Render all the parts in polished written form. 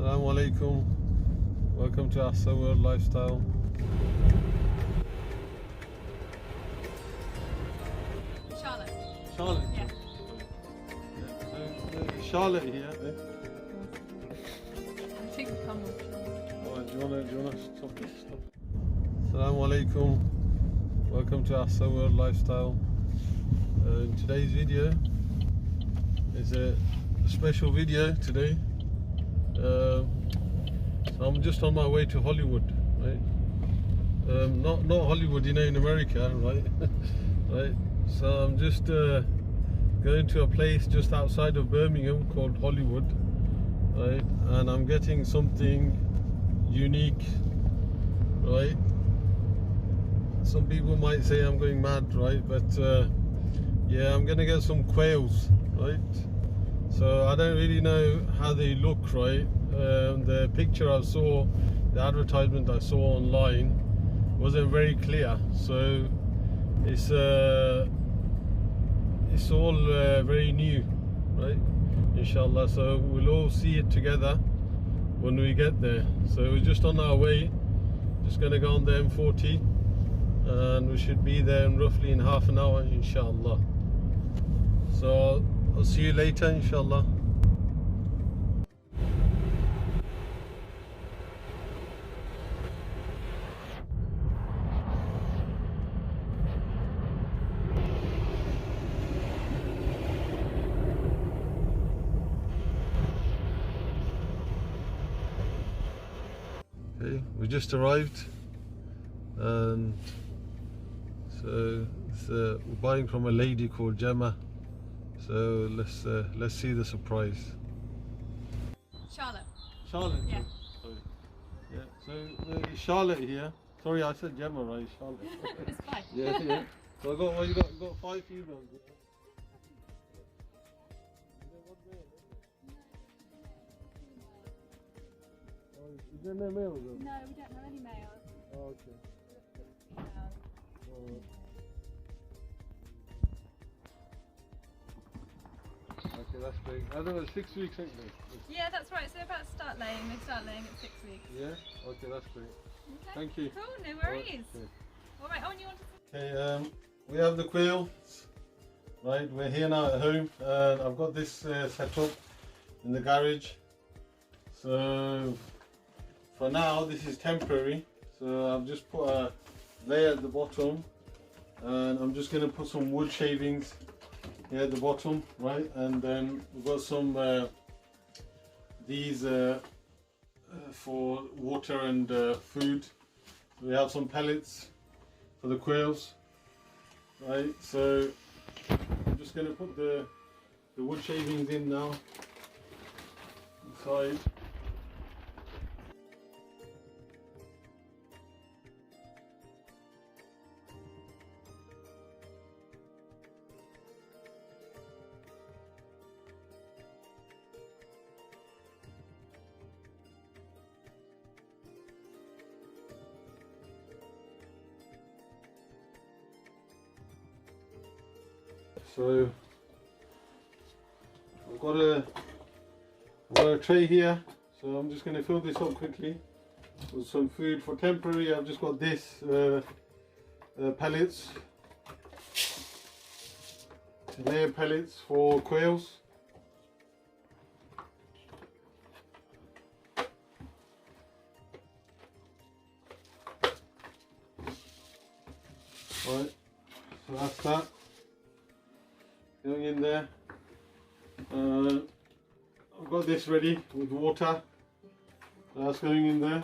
Assalamu alaikum. Welcome to AHSA World Lifestyle. Charlotte. Charlotte? Yeah. So, Charlotte here. I think we come with Charlotte. Alright, do you wanna stop it? Stop. Assalamu alaikum. Welcome to AHSA World Lifestyle. Today's video is a special video today. So I'm just on my way to Hollywood, right? Not Hollywood, in America, right? Right. So I'm just going to a place just outside of Birmingham called Hollywood, right? And I'm getting something unique, right? Some people might say I'm going mad, right? But yeah, I'm gonna get some quails, right? So I don't really know how they look, right? The picture I saw, the advertisement I saw online wasn't very clear. So it's all very new, right? Inshallah. So we'll all see it together when we get there. So we're just on our way, just gonna go on the M40, and we should be there roughly in half an hour, inshallah. So I'll see you later, inshallah. Okay, we just arrived, and so we're buying from a lady called Gemma. So let's see the surprise. Charlotte. Charlotte. Yeah. Sorry. Yeah. So Charlotte here. Sorry, I said Gemma, right? Charlotte. It's fine. Yeah. So I got you got 5 females. Is there no males? No, we don't have any males. Oh, okay. Okay, that's big. I don't know, 6 weeks, ain't they? Yeah, that's right. So they're about to start laying. They start laying at 6 weeks. Yeah? Okay, that's great. Okay. Thank you. Cool, no worries. Okay. All right, on you want to... Okay, we have the quails. Right, we're here now at home, and I've got this set up in the garage. So for now, this is temporary. So I've just put a layer at the bottom, and I'm just going to put some wood shavings here at the bottom, right? And then we've got some these for water and food. We have some pellets for the quails, right? So I'm just going to put the wood shavings in now inside. So I've got a tray here, so I'm just going to fill this up quickly with some food for temporary. I've just got this pellets, layer pellets for quails. Right, so that's that. Going in there. I've got this ready with water. That's going in there.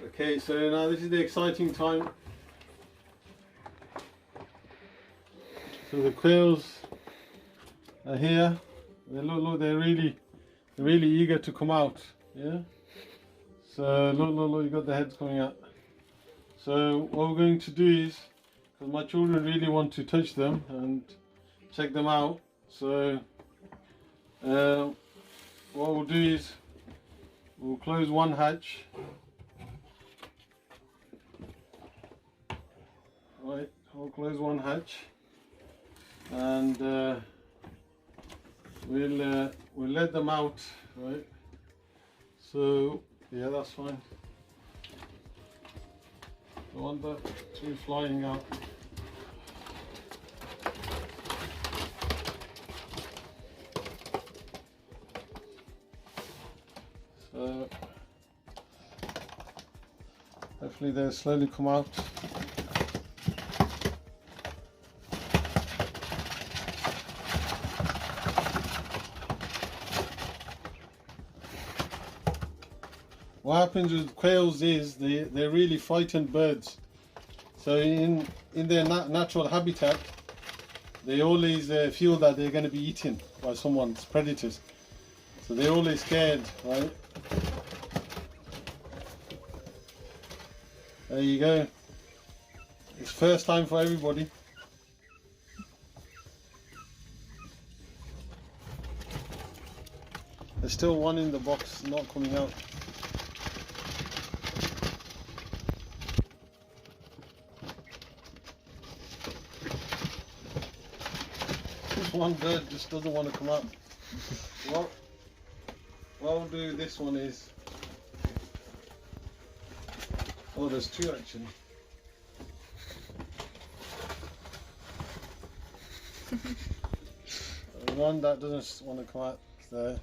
Okay, so now this is the exciting time. So the quails are here. They look, they're really eager to come out. Yeah. So look, you got the heads coming out. So what we're going to do is, because my children really want to touch them and check them out, so what we'll do is we'll close one hatch. Right, we'll close one hatch, and we'll let them out, right? So yeah, that's fine. I want the two flying out. So hopefully they'll slowly come out. What happens with quails is they're really frightened birds. So in their natural habitat, they always feel that they're going to be eaten by someone's predators. So they're always scared, right? There you go. It's first time for everybody. There's still one in the box not coming out. This one bird just doesn't want to come out. What I'll do this one is... Oh, there's two actually. One that doesn't want to come out there,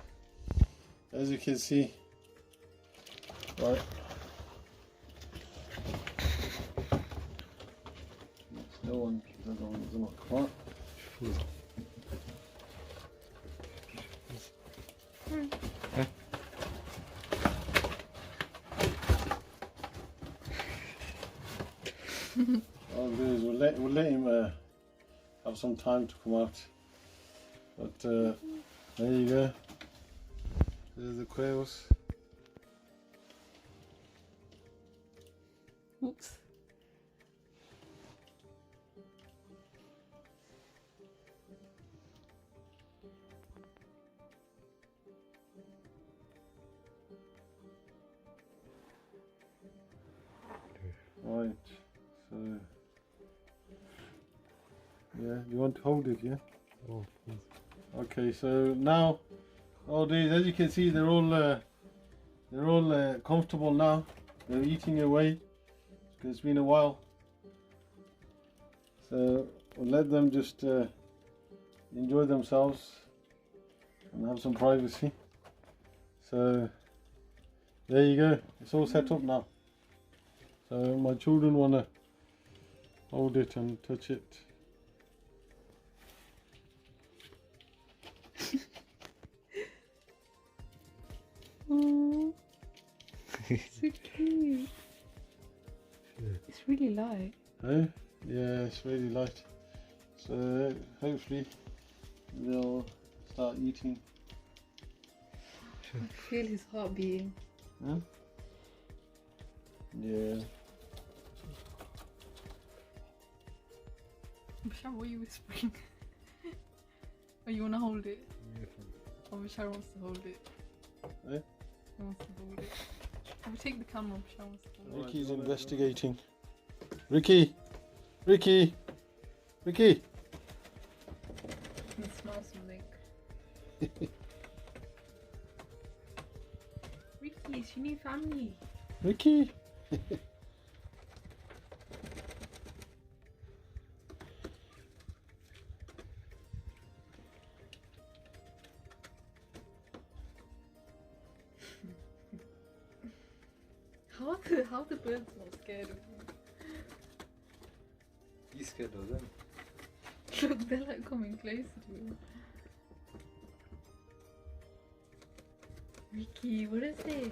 as you can see. Right. No one does not come out. What I'll do is we'll let him have some time to come out. But there you go. There's the quails. Oops. Right. So yeah, you want to hold it, yeah? Oh, please. Okay, so now all these, as you can see, they're all comfortable now. They're eating away because it's been a while. So we'll let them just enjoy themselves and have some privacy. So there you go. It's all set up now. So my children want to hold it and touch it. Oh, so cute. It's really light. Eh? Yeah, it's really light. So hopefully they'll start eating. I feel his heart beating. Huh? Yeah. Bashar, what are you whispering? Oh, you want to hold it? Oh, Bashar wants to hold it. Eh? He wants to hold it. Can we take the camera? Bashar wants to hold it. Ricky's investigating. Ricky! Ricky! Ricky! He smells something. Ricky, it's your new family. Ricky! How the birds not scared of him? He's scared of them. Look, they're like coming closer to him. Ricky, what is it?